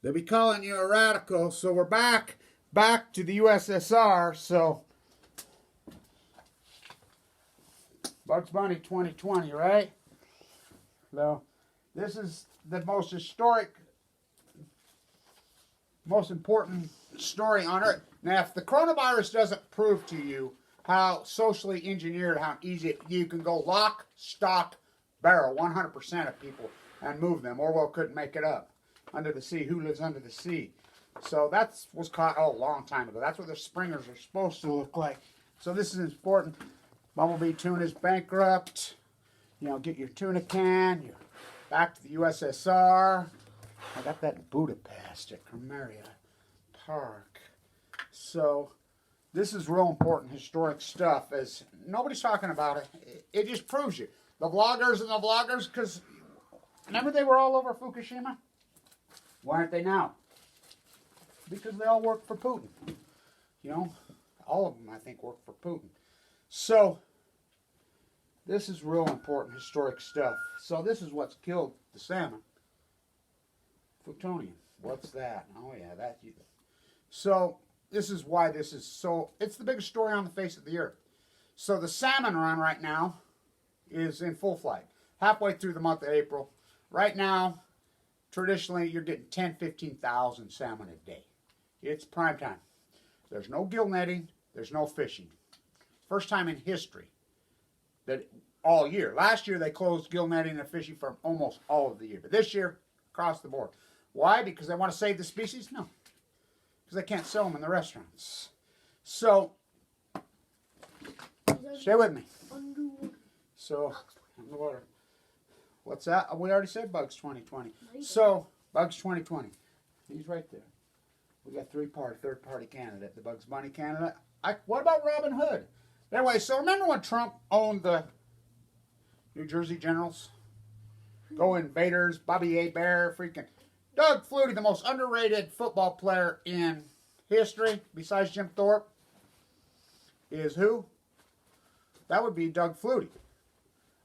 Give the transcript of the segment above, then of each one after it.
They'll be calling you a radical. So we're back to the U.s.s.r. So Bugs Bunny 2020, right? So this is the most historic, most important story on Earth. Now, if the coronavirus doesn't prove to you how socially engineered, how easy you can go lock, stock, barrel 100% of people and move them, Orwell couldn't make it up. Under the sea, who lives under the sea? So that was caught a long time ago. That's what the springers are supposed to look like. So this is important. Bumblebee tuna is bankrupt. You know, get your tuna can. You're back to the U.s.s.r. I got that in Budapest at Cramaria Park. So this is real important historic stuff. As nobody's talking about it. It just proves you. The vloggers, because remember they were all over Fukushima? Why aren't they now? Because they all work for Putin. You know, all of them, I think, work for Putin. So, this is real important historic stuff. So, this is what's killed the salmon. Plutonium. What's that? Oh, yeah, that. So, this is why this is so. It's the biggest story on the face of the earth. So, the salmon run right now is in full flight. Halfway through the month of April. Right now, traditionally, you're getting 10,000, 15,000 salmon a day. It's prime time. There's no gill netting. There's no fishing. First time in history that all year. Last year, they closed gill netting and fishing for almost all of the year. But this year, across the board. Why? Because they want to save the species? No. Because they can't sell them in the restaurants. So, stay with me. So, underwater. What's that? We already said Bugs 2020. So, Bugs 2020. He's right there. We got third-party candidate. The Bugs Bunny candidate. What about Robin Hood? Anyway, so remember when Trump owned the New Jersey Generals? Go Invaders, Bobby A. Bear, freaking Doug Flutie, the most underrated football player in history, besides Jim Thorpe, is who? That would be Doug Flutie.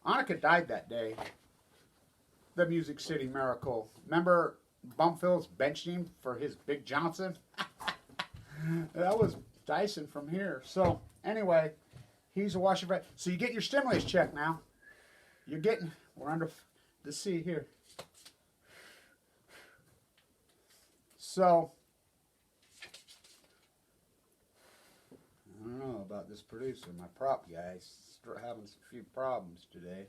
Annika died that day. The Music City Miracle. Remember Bumphil's benched him for his Big Johnson? That was Dyson from here. So, anyway, he's a Washington. So you get your stimulus check now. You're getting, we're under the sea here. So, I don't know about this producer. My prop guy's having a few problems today.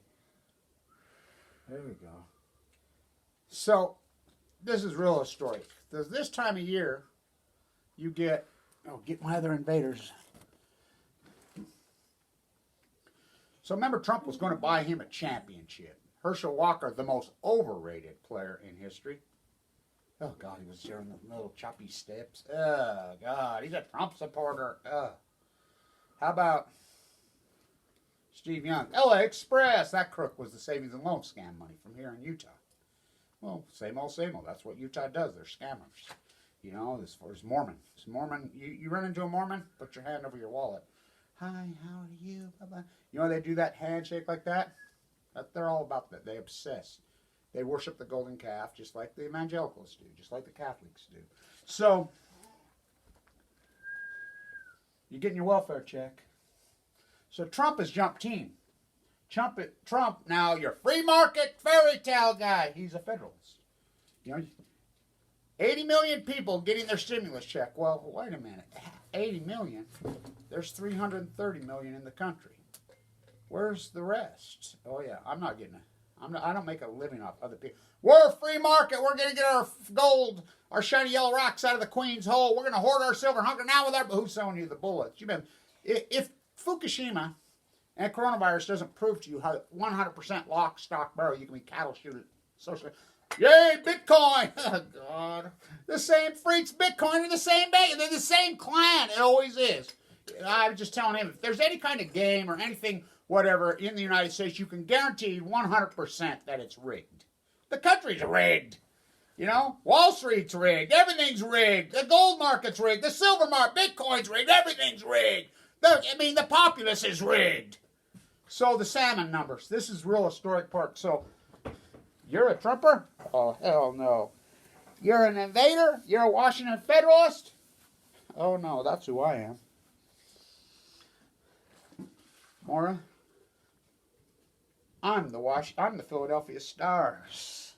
There we go. So, this is real historic. This time of year, you get, get my other invaders. So remember, Trump was going to buy him a championship. Herschel Walker, the most overrated player in history. Oh, God, he was doing the little choppy steps. Oh, God, he's a Trump supporter. How about Steve Young? LA Express. That crook was the savings and loan scam money from here in Utah. Well, same old, same old. That's what Utah does. They're scammers. You know, as far as Mormon. Mormon, you run into a Mormon, put your hand over your wallet. Hi, how are you? Bye-bye. You know, they do that handshake like that. They're all about that. They obsess. They worship the golden calf just like the evangelicals do, just like the Catholics do. So, you're getting your welfare check. So Trump has jumped team. Trump, now your free market fairy tale guy. He's a federalist. You know, 80 million people getting their stimulus check. Well, wait a minute. 80 million? There's 330 million in the country. Where's the rest? Oh, yeah, I'm not getting it. I don't make a living off other people. We're a free market. We're going to get our gold, our shiny yellow rocks out of the Queen's hole. We're going to hoard our silver, hunker now with our... Who's selling you the bullets? If Fukushima and coronavirus doesn't prove to you how 100% lock, stock, barrel, you can be cattle shooter, socialist. Yay, Bitcoin! Oh, God. The same freaks, Bitcoin, are the same bank. They're the same clan. It always is. I'm just telling him, if there's any kind of game or anything, whatever, in the United States, you can guarantee 100% that it's rigged. The country's rigged. You know, Wall Street's rigged. Everything's rigged. The gold market's rigged. The silver market, Bitcoin's rigged. Everything's rigged. The populace is rigged. So the salmon numbers. This is real historic part. So, you're a Trumper? Oh, hell no. You're an invader? You're a Washington Federalist? Oh no, that's who I am. Maura, I'm the Philadelphia Stars.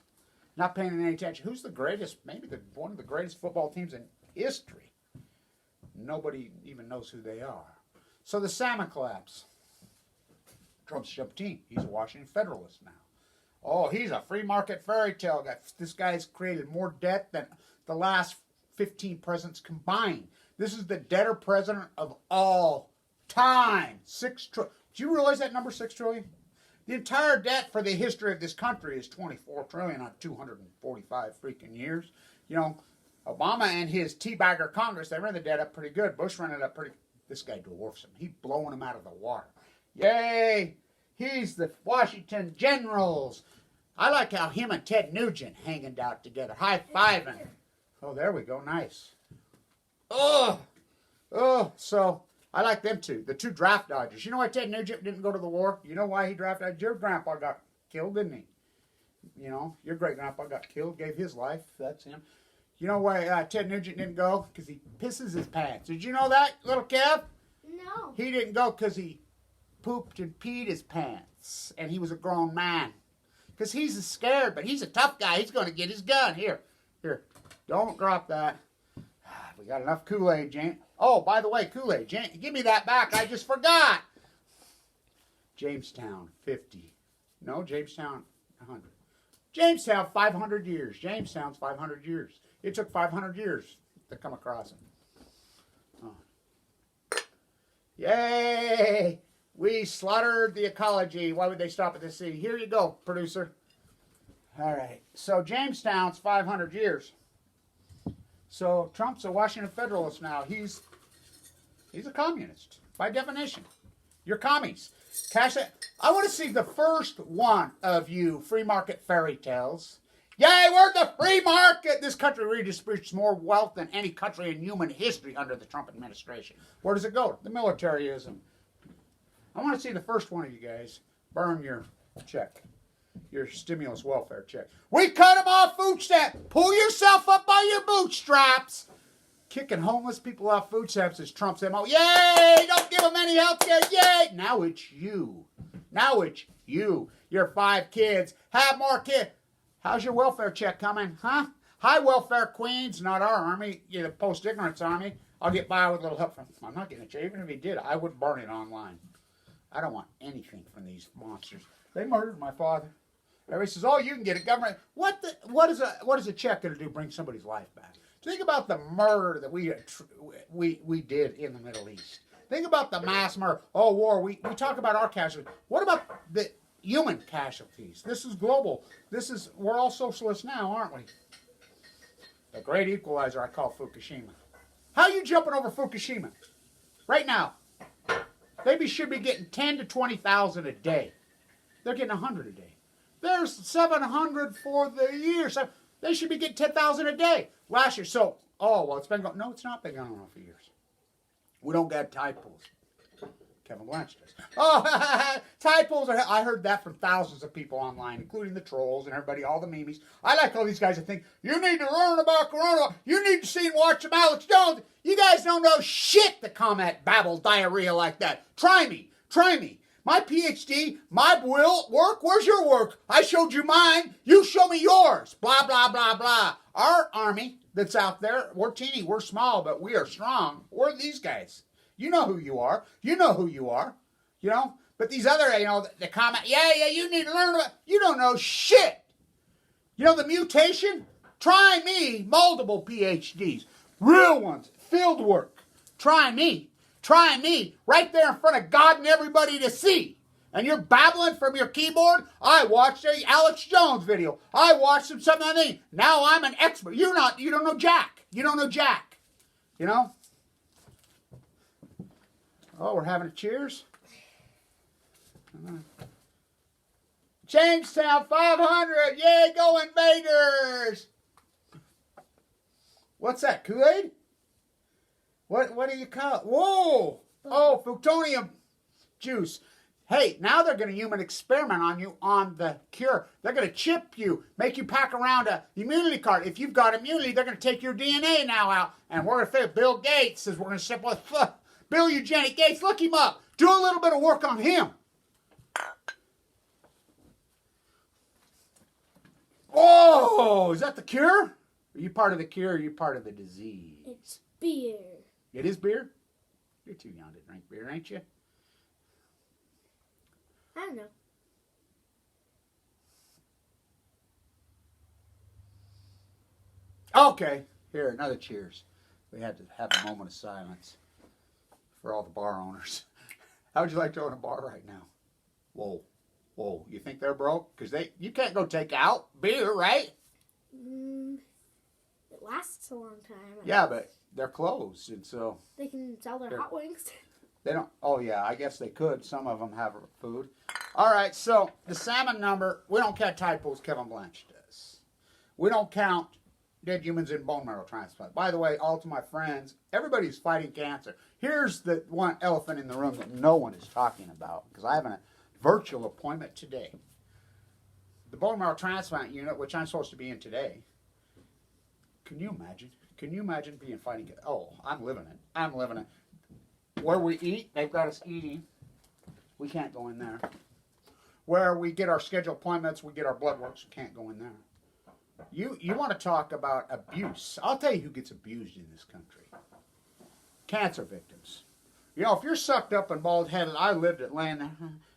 Not paying any attention. Who's the greatest? Maybe one of the greatest football teams in history. Nobody even knows who they are. So the Salmon collapse. Trump's jumped team. He's a Washington Federalist now. Oh, he's a free market fairy tale guy. This guy's created more debt than the last 15 presidents combined. This is the debtor president of all time. $6 trillion. Do you realize that number, $6 trillion? The entire debt for the history of this country is $24 trillion on 245 freaking years. You know, Obama and his teabagger Congress, they ran the debt up pretty good. Bush ran it up pretty. This guy dwarfs him. He's blowing him out of the water. Yay! He's the Washington Generals. I like how him and Ted Nugent hanging out together, high-fiving. Oh, there we go. Nice. Oh, so I like them two, the two draft dodgers. You know why Ted Nugent didn't go to the war? You know why he drafted? Your grandpa got killed, didn't he? You know, your great-grandpa got killed, gave his life. That's him. You know why Ted Nugent didn't go? Because he pisses his pants. Did you know that, little Kev? No. He didn't go because he pooped and peed his pants, and he was a grown man. Because he's scared, but he's a tough guy. He's going to get his gun. Here. Don't drop that. We got enough Kool-Aid, Jane. Oh, by the way, Kool-Aid. Jane, give me that back. I just forgot. Jamestown, 50. No, Jamestown, 100. Jamestown, 500 years. Jamestown's 500 years. It took 500 years to come across him. Oh. Yay! We slaughtered the ecology. Why would they stop at the sea? Here you go, producer. All right. So Jamestown's 500 years. So Trump's a Washington Federalist now. He's a communist by definition. You're commies. Cash it. I want to see the first one of you free market fairy tales. Yay, we're the free market. This country redistributes more wealth than any country in human history under the Trump administration. Where does it go? The militaryism. I want to see the first one of you guys burn your check, your stimulus welfare check. We cut them off food stamps. Pull yourself up by your bootstraps. Kicking homeless people off food stamps is Trump's MO. Yay! Don't give them any health care. Yay! Now it's you. Your 5 kids. Have more kids. How's your welfare check coming? Huh? Hi, welfare queens. Not our army. You're the post-ignorance army. I'll get by with a little help from... I'm not getting a check. Even if he did, I would burn it online. I don't want anything from these monsters. They murdered my father. Everybody says, "Oh, you can get a government." What is a check going to do? Bring somebody's life back? Think about the murder that we did in the Middle East. Think about the mass murder. Oh, war. We talk about our casualties. What about the human casualties? This is global. We're all socialists now, aren't we? The great equalizer I call Fukushima. How are you jumping over Fukushima right now? They should be getting 10 to 20,000 a day. They're getting 100 a day. There's 700 for the year. So they should be getting 10,000 a day last year. So, it's been going. No, it's not been going on for years. We don't get tide pools. Kevin Blanche does. Oh, tide pools. I heard that from thousands of people online, including the trolls and everybody, all the memes. I like all these guys that think, you need to learn about Corona. You need to see and watch some Alex Jones. You guys don't know shit to combat babble diarrhea like that. Try me. My PhD, my work, where's your work? I showed you mine. You show me yours. Blah, blah, blah, blah. Our army that's out there, we're teeny, we're small, but we are strong. We're these guys. You know who you are. You know. But these other, the comment, yeah, you need to learn about, you don't know shit. You know the mutation? Try me, multiple PhDs. Real ones, field work. Try me, right there in front of God and everybody to see. And you're babbling from your keyboard? I watched a Alex Jones video. I watched something on me. Now I'm an expert. You don't know jack. You know? Oh, we're having a cheers? Jamestown 500. Yay, go Invaders. What's that, Kool-Aid? What do you call it? Whoa! Oh, plutonium juice. Hey, now they're going to human experiment on you on the cure. They're going to chip you, make you pack around a immunity card. If you've got immunity, they're going to take your DNA now out. And we're going to say Bill Gates says we're going to step with Bill Eugenic Gates. Look him up. Do a little bit of work on him. Oh, is that the cure? Are you part of the cure or are you part of the disease? It's beer. It is beer? You're too young to drink beer, ain't you? I don't know. Okay, here, another cheers. We had to have a moment of silence for all the bar owners. How would you like to own a bar right now? Whoa, whoa, you think they're broke? Because you can't go take out beer, right? It lasts a long time. Yeah, but they're closed, and so... They can sell their hot wings. They don't... Oh, yeah, I guess they could. Some of them have food. All right, so the salmon number, we don't count tide pools, Kevin Blanche does. We don't count dead humans in bone marrow transplant. By the way, all to my friends, everybody's fighting cancer. Here's the one elephant in the room that no one is talking about, because I have a virtual appointment today. The bone marrow transplant unit, which I'm supposed to be in today. Can you imagine? Can you imagine being fighting cancer? Oh, I'm living it. I'm living it. Where we eat, they've got us eating. We can't go in there. Where we get our scheduled appointments, we get our blood works, we can't go in there. You want to talk about abuse. I'll tell you who gets abused in this country. Cancer victims. You know, if you're sucked up and bald-headed, I lived at land.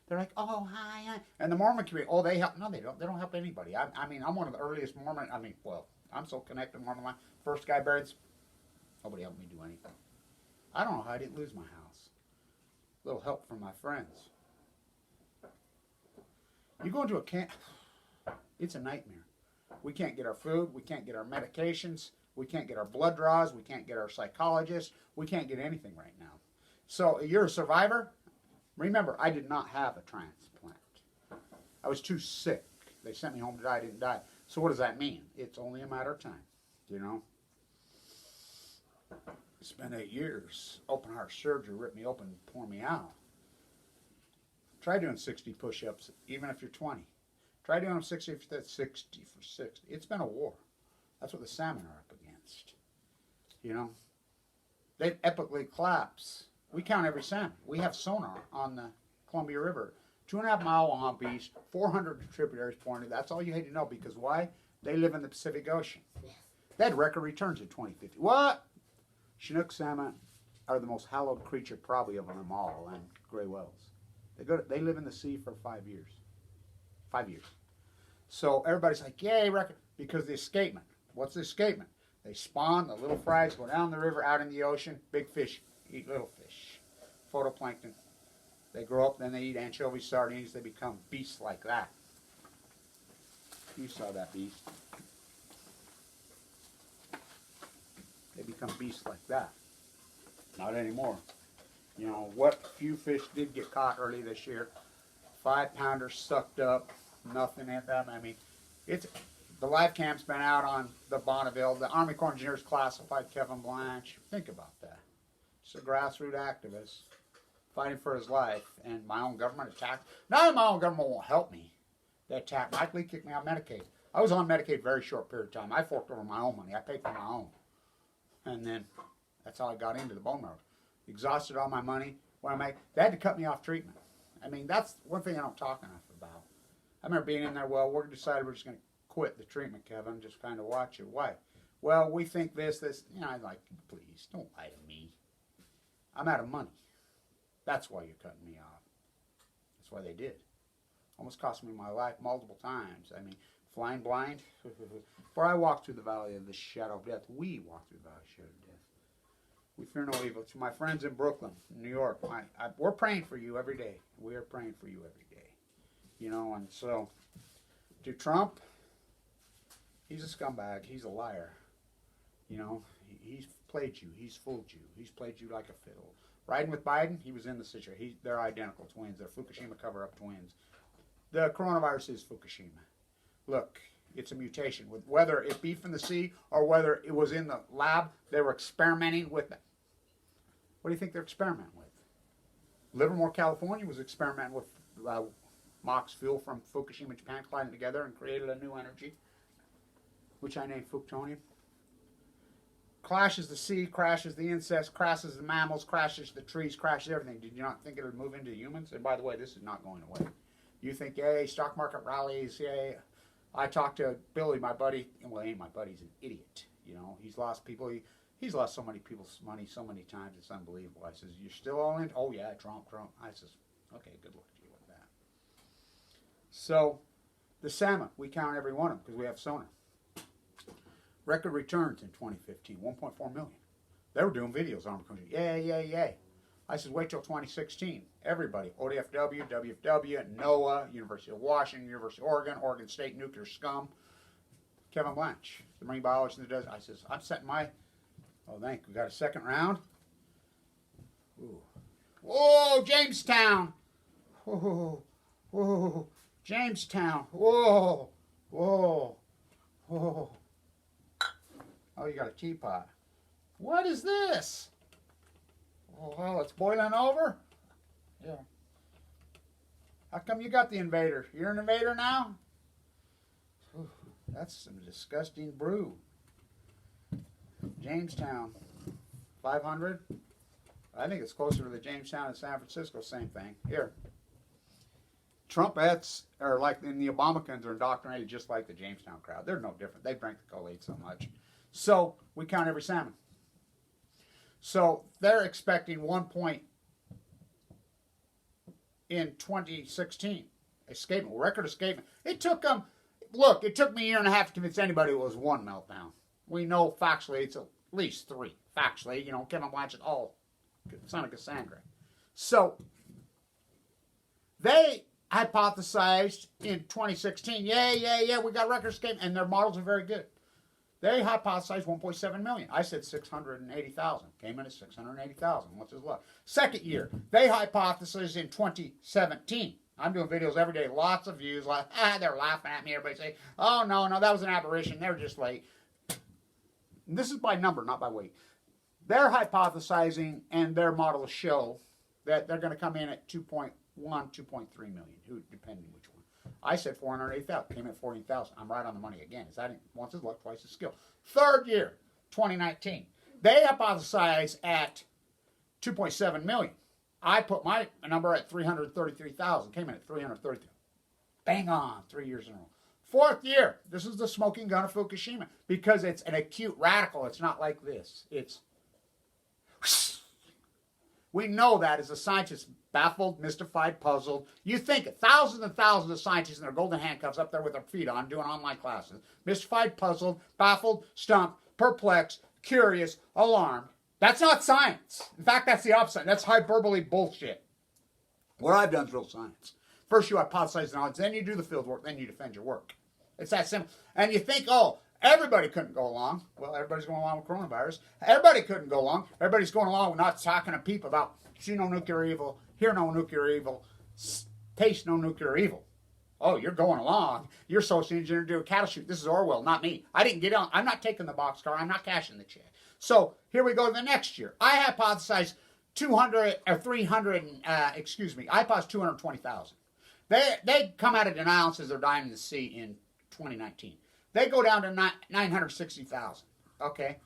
They're like, oh, hi. And the Mormon community, oh, they help. No, they don't. They don't help anybody. I mean, I'm one of the earliest Mormon. I mean, well, I'm so connected to Mormon life. First guy buried. Nobody helped me do anything. I don't know how I didn't lose my house. A little help from my friends. You go into a camp, it's a nightmare. We can't get our food. We can't get our medications. We can't get our blood draws. We can't get our psychologists. We can't get anything right now. So you're a survivor. Remember, I did not have a transplant. I was too sick. They sent me home to die. I didn't die. So what does that mean? It's only a matter of time, you know. It's been 8 years. Open heart surgery ripped me open and pour me out. Try doing 60 push-ups, even if you're 20. Try doing them 60 if that's 60 for 60. It's been a war. That's what the salmon are up against. You know? They epically collapse. We count every salmon. We have sonar on the Columbia River. 2.5 mile long beach, 400 tributaries pointed. That's all you had to know, because why? They live in the Pacific Ocean. They had record returns in 2050. What? Chinook salmon are the most hallowed creature probably of them all, and gray whales. They live in the sea for 5 years. 5 years. So everybody's like, yay, record, because the escapement. What's the escapement? They spawn, the little fries go down the river, out in the ocean, big fish eat little fish. Photoplankton. They grow up, then they eat anchovies, sardines, they become beasts like that. You saw that beast. They become beasts like that. Not anymore. You know, what few fish did get caught early this year, 5-pounders sucked up, nothing at them. I mean, the live cam's been out on the Bonneville. The Army Corps of Engineers classified Kevin Blanche. Think about that. Just a grassroots activist fighting for his life, and my own government attacked. Now my own government won't help me. They attacked. Mike Lee kicked me out of Medicaid. I was on Medicaid a very short period of time. I forked over my own money. I paid for my own. And then that's how I got into the bone marrow. Exhausted all my money. They had to cut me off treatment. I mean, that's one thing I don't talk enough about. I remember being in there, well, we're decided we're just going to quit the treatment, Kevin, just kind of watch it. Why? Well, we think this. You know, I'm like, please, don't lie to me. I'm out of money. That's why you're cutting me off. That's why they did. Almost cost me my life multiple times. I mean, flying blind. For I walk through the valley of the shadow of death. We walk through the valley of the shadow of death. We fear no evil. To my friends in Brooklyn, New York, we're praying for you every day. We are praying for you every day. You know, and so, to Trump, he's a scumbag. He's a liar. You know, he's played you. He's fooled you. He's played you like a fiddle. Riding with Biden, he was in the situation. They're identical twins. They're Fukushima cover-up twins. The coronavirus is Fukushima. Look, it's a mutation. Whether it be from the sea or whether it was in the lab, they were experimenting with it. What do you think they're experimenting with? Livermore, California was experimenting with Mox fuel from Fukushima, Japan, collided together and created a new energy, which I named Fuktonium. Clashes the sea, crashes the insects, crashes the mammals, crashes the trees, crashes everything. Did you not think it would move into humans? And by the way, this is not going away. You think, yay, stock market rallies, yay. I talked to Billy, my buddy. Well, he ain't my buddy. He's an idiot. You know, he's lost people. He's lost so many people's money so many times. It's unbelievable. I says, you're still all in? Oh, yeah, Trump. I says, okay, good luck to you with that. So, the salmon, we count every one of them because we have sonar. Record returns in 2015, 1.4 million. They were doing videos on them. Yay, yay, yay. I said, wait till 2016. Everybody, ODFW, WFW, NOAA, University of Washington, University of Oregon, Oregon State Nuclear Scum, Kevin Blanch, the marine biologist in the desert. I says, I'm setting my, oh, thank you. We got a second round. Ooh. Whoa, Jamestown. Whoa, whoa, Jamestown. Whoa, whoa, whoa. Oh, you got a teapot. What is this? Oh, well, it's boiling over? Yeah. How come you got the invader? You're an invader now? Whew, that's some disgusting brew. Jamestown. 500? I think it's closer to the Jamestown in San Francisco. Same thing. Here. Trumpettes are like in the Obamacans are indoctrinated just like the Jamestown crowd. They're no different. They drank the Kool-Aid so much. So we count every salmon. So they're expecting 1 point in 2016. Escapement, record escapement. It took them, look, it took me a year and a half to convince anybody it was one meltdown. We know factually it's at least three. Factually, you know, Kevin Blanchett, all son of Cassandra. So they hypothesized in 2016, yeah, we got record escapement, and their models are very good. They hypothesized 1.7 million. I said 680,000. Came in at 680,000. What's his luck? Second year, they hypothesized in 2017. I'm doing videos every day, lots of views. Like, they're laughing at me. Everybody say, oh, no, that was an aberration. They're just late. And this is by number, not by weight. They're hypothesizing, and their models show that they're going to come in at 2.1, 2.3 million, depending which one. I said 480,000. Came at 14,000. I'm right on the money again. Is that once his luck, twice his skill? Third year, 2019. They hypothesized at 2.7 million. I put my number at 333,000. Came in at 333. Bang on, 3 years in a row. Fourth year, this is the smoking gun of Fukushima because it's an acute radical. It's not like this. It's. We know that as a scientist, baffled, mystified, puzzled. You think it. Thousands and thousands of scientists in their golden handcuffs up there with their feet on doing online classes. Mystified, puzzled, baffled, stumped, perplexed, curious, alarmed. That's not science. In fact, that's the opposite. That's hyperbole bullshit. What I've done is real science. First you hypothesize knowledge, then you do the field work, then you defend your work. It's that simple. And you think, oh, everybody couldn't go along. Well, everybody's going along with coronavirus. Everybody couldn't go along. Everybody's going along with not talking to people about see no nuclear evil, hear no nuclear evil, taste no nuclear evil. Oh, you're going along. You're social engineer to do a cattle shoot. This is Orwell, not me. I didn't get on. I'm not taking the boxcar. I'm not cashing the check. So here we go to the next year. I hypothesized 200 or 300. I hypothesized 220,000. They come out of denial as they're dying in the sea in 2019. They go down to 960,000. Okay.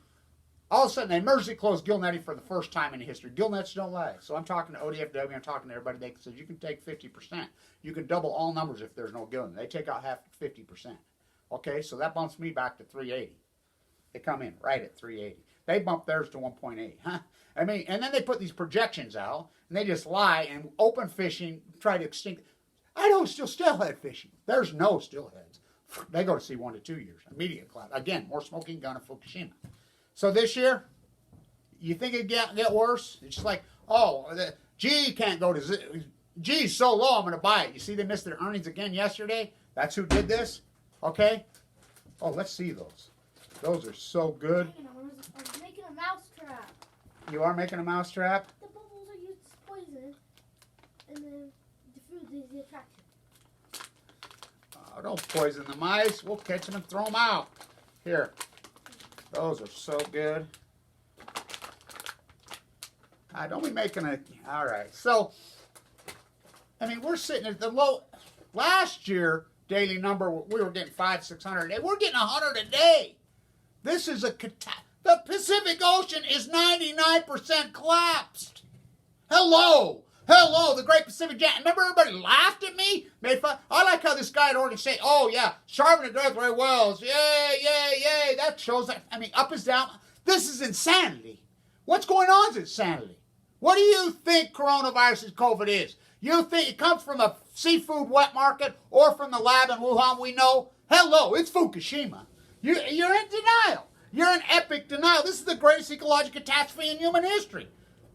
All of a sudden, they emergency closed gillnetting for the first time in history. Gillnets don't lie. So I'm talking to ODFW. I'm talking to everybody. They said you can take 50%. You can double all numbers if there's no gillnet. They take out half 50%. Okay, so that bumps me back to 380. They come in right at 380. They bump theirs to 1.8. Huh? I mean, and then they put these projections out, and they just lie and open fishing, try to extinct. I know it's still steelhead fishing. There's no steelheads. They go to sea 1 to 2 years. Immediate collapse. Again, more smoking gun of Fukushima. So this year, you think it'd get worse? It's just like, oh, the G can't go to G's so low, I'm going to buy it. You see they missed their earnings again yesterday? That's who did this? Okay? Oh, let's see those. Those are so good. I'm making a mouse trap. You are making a mouse trap? The bubbles are used as poison, and then the food is the attraction. Oh, don't poison the mice. We'll catch them and throw them out. Here. Those are so good. Don't be making a... All right. So, I mean, we're sitting at the low. Last year, daily number, we were getting 500, 600 a day. We're getting 100 a day. This is a the Pacific Ocean is 99% collapsed. Hello, the Great Pacific Jam. Remember, everybody laughed at me, made fun. I like how this guy at Oregon State. Oh yeah, sharpening the Great Wells. Yay! That shows that. I mean, up is down. This is insanity. What's going on is insanity. What do you think coronavirus COVID is? You think it comes from a seafood wet market or from the lab in Wuhan? We know. Hello, it's Fukushima. You're in denial. You're in epic denial. This is the greatest ecological catastrophe in human history.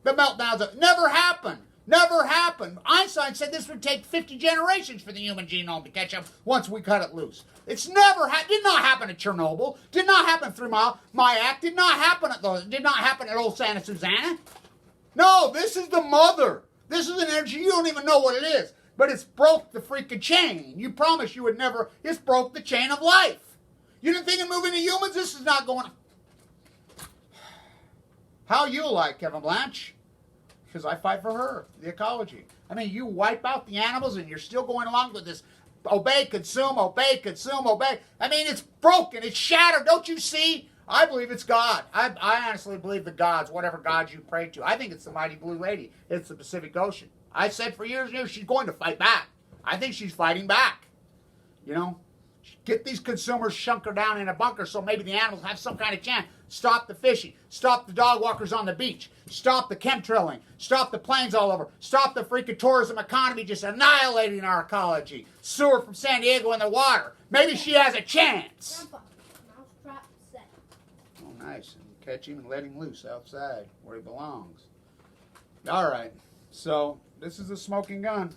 The meltdowns of never happened. Never happened. Einstein said this would take 50 generations for the human genome to catch up once we cut it loose. It's never did not happen at Chernobyl. Did not happen at 3 Mile Mayak. Did not happen at those. Did not happen at old Santa Susana. No, this is the mother. This is an energy you don't even know what it is, but it's broke the freaking chain. You promised you would never. It's broke the chain of life. You didn't think of moving to humans. This is not going. How you like Kevin Blanche? Because I fight for her, the ecology. I mean, you wipe out the animals and you're still going along with this obey, consume, obey, consume, obey. I mean, it's broken. It's shattered. Don't you see? I believe it's God. I honestly believe the gods, whatever gods you pray to. I think it's the mighty blue lady. It's the Pacific Ocean. I said for years and years she's going to fight back. I think she's fighting back. You know? Get these consumers shunk her down in a bunker so maybe the animals have some kind of chance. Stop the fishing. Stop the dog walkers on the beach. Stop the chemtrailing. Stop the planes all over. Stop the freaking tourism economy just annihilating our ecology. Sewer from San Diego in the water. Maybe she has a chance. Grandpa, mousetrap set. Oh, nice. And catch him and let him loose outside where he belongs. All right. So this is a smoking gun.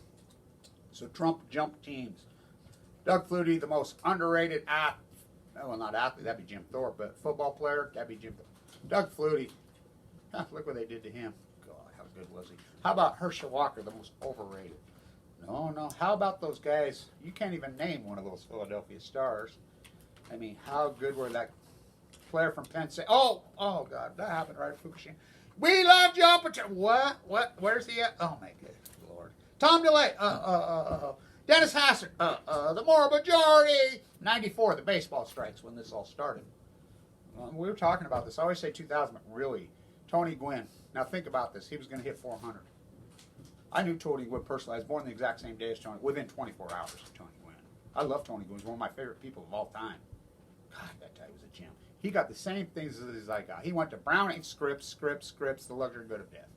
So Trump jumped teams. Doug Flutie, the most underrated not athlete, that'd be Jim Thorpe, but football player, that'd be Jim Thorpe. Doug Flutie, look what they did to him. God, how good was he? How about Herschel Walker, the most overrated? No. How about those guys? You can't even name one of those Philadelphia Stars. I mean, how good were that player from Penn State? Oh, God, that happened right at Fukushima. We love Joe Paterno. What? Where's he at? Oh, my good Lord. Tom DeLay. Dennis Hassert, the moral majority. 94, the baseball strikes when this all started. We were talking about this. I always say 2000, but really, Tony Gwynn. Now think about this. He was going to hit 400. I knew Tony Gwynn personally. I was born the exact same day as Tony, within 24 hours of Tony Gwynn. I love Tony Gwynn. He's one of my favorite people of all time. God, that guy was a gem. He got the same things as I got. He went to Browning, scripts, the luxury good of death.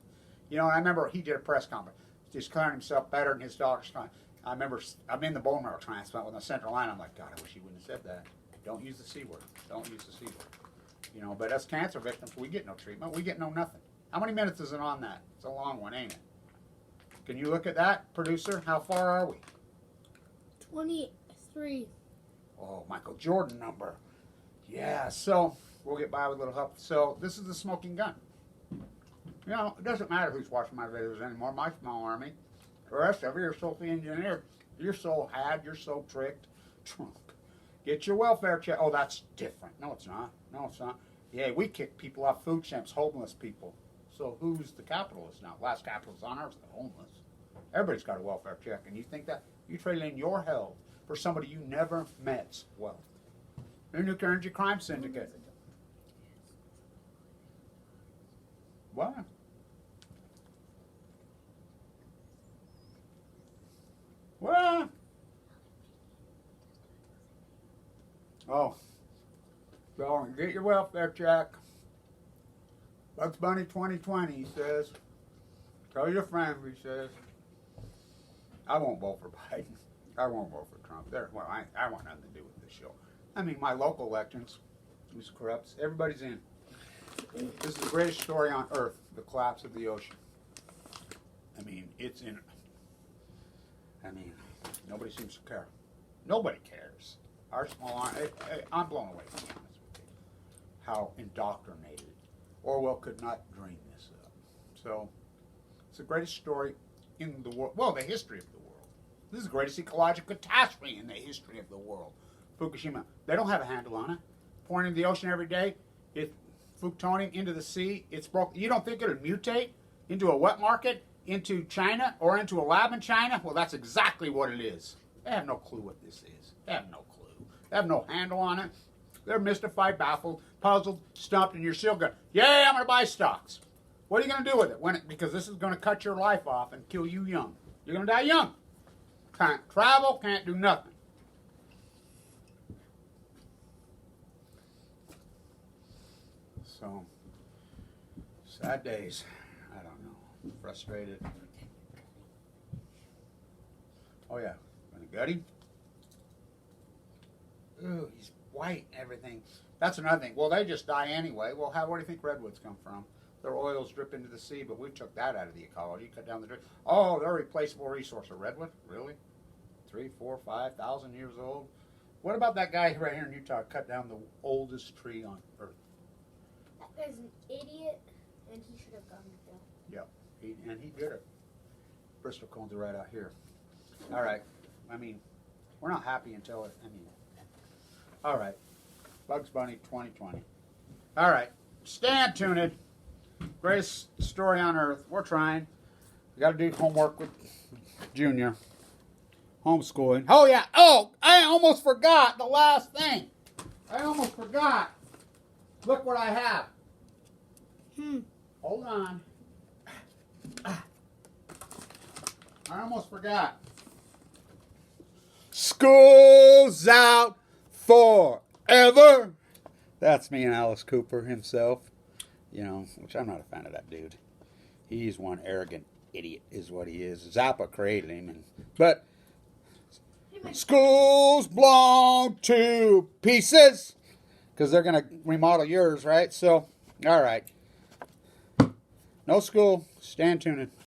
You know, and I remember he did a press conference, just declaring himself better than his daughter's son. I remember I'm in the bone marrow transplant with a central line. I'm like, God, I wish he wouldn't have said that. Don't use the C word. Don't use the C word. You know, but as cancer victims, we get no treatment. We get no nothing. How many minutes is it on that? It's a long one, ain't it? Can you look at that, producer? How far are we? 23. Oh, Michael Jordan number. Yeah, so we'll get by with a little help. So this is the smoking gun. You know, it doesn't matter who's watching my videos anymore. My small army. The rest of you are so engineered. You're so had. You're so tricked. Trump. Get your welfare check. Oh, that's different. No, it's not. No, it's not. Yeah, we kick people off food stamps, homeless people. So who's the capitalist now? Last capitalist on earth is the homeless. Everybody's got a welfare check, and you think that you trade in your health for somebody you never met's wealth. New nuclear energy crime syndicate. What? What? Oh. So get your welfare check. Bugs Bunny 2020, he says. Tell your friends, he says. I won't vote for Biden. I won't vote for Trump. Well, I want nothing to do with this show. I mean, my local elections, who's corrupt, everybody's in. This is the greatest story on earth, the collapse of the ocean. I mean, it's in. I mean, nobody seems to care. Nobody cares. Our small arm, I'm blown away, to be honest with you, how indoctrinated. Orwell could not dream this up. So, it's the greatest story in the world. Well, the history of the world. This is the greatest ecological catastrophe in the history of the world. Fukushima. They don't have a handle on it. Pouring into the ocean every day. It's plutonium into the sea. It's broken. You don't think it'll mutate into a wet market into China or into a lab in China, well, that's exactly what it is. They have no clue what this is. They have no clue. They have no handle on it. They're mystified, baffled, puzzled, stumped, and you're still going, yeah, I'm going to buy stocks. What are you going to do with it? Because this is going to cut your life off and kill you young. You're going to die young. Can't travel, can't do nothing. So, sad days. I don't know. Frustrated. Oh, yeah. Want a gutty? Ooh, he's white and everything. That's another thing. Well, they just die anyway. Well, where do you think redwoods come from? Their oils drip into the sea, but we took that out of the ecology. Cut down the drip. Oh, they're a replaceable resource. A redwood? Really? 3, 4, 5,000 years old? What about that guy right here in Utah cut down the oldest tree on Earth? That guy's an idiot, and he should have gone to jail. Yep, and he did it. Bristol cones are right out here. All right. I mean, we're not happy until it, all right. Bugs Bunny 2020. All right. Stand tuned. Greatest story on earth. We're trying. We got to do homework with Junior. Homeschooling. Oh, yeah. Oh, I almost forgot the last thing. I almost forgot. Look what I have. Hold on. I almost forgot. School's out forever. That's me and Alice Cooper himself. You know, which I'm not a fan of that dude. He's one arrogant idiot, is what he is. Zappa created him, but schools belong to pieces because they're going to remodel yours, right? So, all right. No school. Stand tuned.